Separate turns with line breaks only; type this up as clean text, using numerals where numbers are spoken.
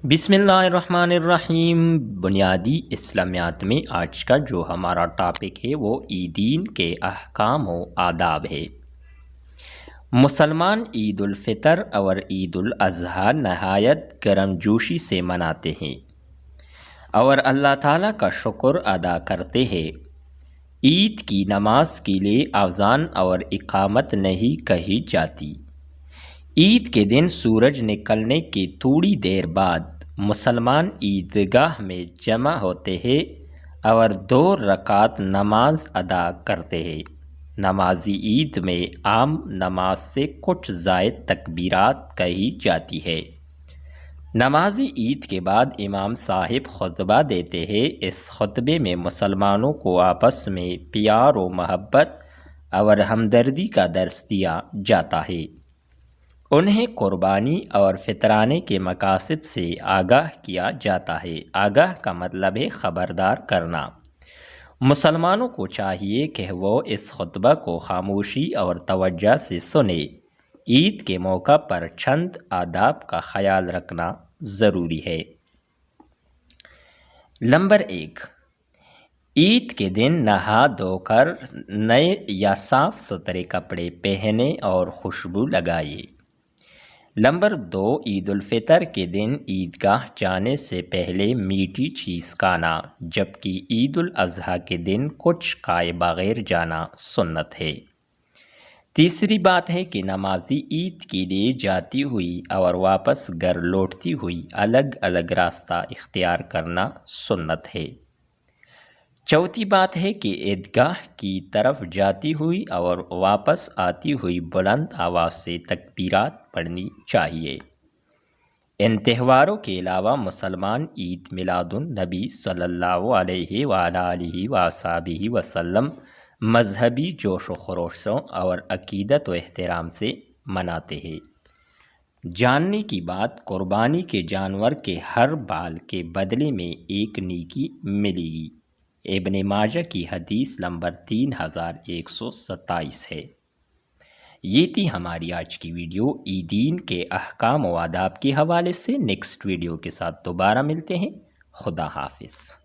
بسم اللہ الرحمن الرحیم۔ بنیادی اسلامیات میں آج کا جو ہمارا ٹاپک ہے وہ عیدین کے احکام و آداب ہے۔ مسلمان عید الفطر اور عید الاضحیٰ نہایت گرم جوشی سے مناتے ہیں اور اللہ تعالیٰ کا شکر ادا کرتے ہیں۔ عید کی نماز کے لیے اذان اور اقامت نہیں کہی جاتی۔ عید کے دن سورج نکلنے کی تھوڑی دیر بعد مسلمان عیدگاہ میں جمع ہوتے ہیں اور 2 رکعت نماز ادا کرتے ہیں۔ نماز عید میں عام نماز سے کچھ زائد تکبیرات کہی جاتی ہے۔ نماز عید کے بعد امام صاحب خطبہ دیتے ہیں۔ اس خطبے میں مسلمانوں کو آپس میں پیار و محبت اور ہمدردی کا درس دیا جاتا ہے۔ انہیں قربانی اور فطرانے کے مقاصد سے آگاہ کیا جاتا ہے۔ آگاہ کا مطلب ہے خبردار کرنا۔ مسلمانوں کو چاہیے کہ وہ اس خطبہ کو خاموشی اور توجہ سے سنیں۔ عید کے موقع پر چند آداب کا خیال رکھنا ضروری ہے۔ نمبر 1، عید کے دن نہا دھو کر نئے یا صاف ستھرے کپڑے پہنے اور خوشبو لگائے۔ نمبر 2، عید الفطر کے دن عیدگاہ جانے سے پہلے میٹھی چیز کھانا، جبکہ عید الاضحیٰ کے دن کچھ کھائے بغیر جانا سنت ہے۔ تیسری بات ہے کہ نماز عید کے لیے جاتی ہوئی اور واپس گھر لوٹتی ہوئی الگ الگ راستہ اختیار کرنا سنت ہے۔ چوتھی بات ہے کہ عیدگاہ کی طرف جاتی ہوئی اور واپس آتی ہوئی بلند آواز سے تکبیرات پڑھنی چاہیے۔ ان تہواروں کے علاوہ مسلمان عید میلاد النبی صلی اللہ علیہ وآلہ وصحبہ وسلم مذہبی جوش و خروشوں اور عقیدت و احترام سے مناتے ہیں۔ جاننے کی بات، قربانی کے جانور کے ہر بال کے بدلے میں ایک نیکی ملے گی۔ ابن ماجہ کی حدیث نمبر 3127 ہے۔ یہ تھی ہماری آج کی ویڈیو عیدین کے احکام و آداب کے حوالے سے۔ نیکسٹ ویڈیو کے ساتھ دوبارہ ملتے ہیں۔ خدا حافظ۔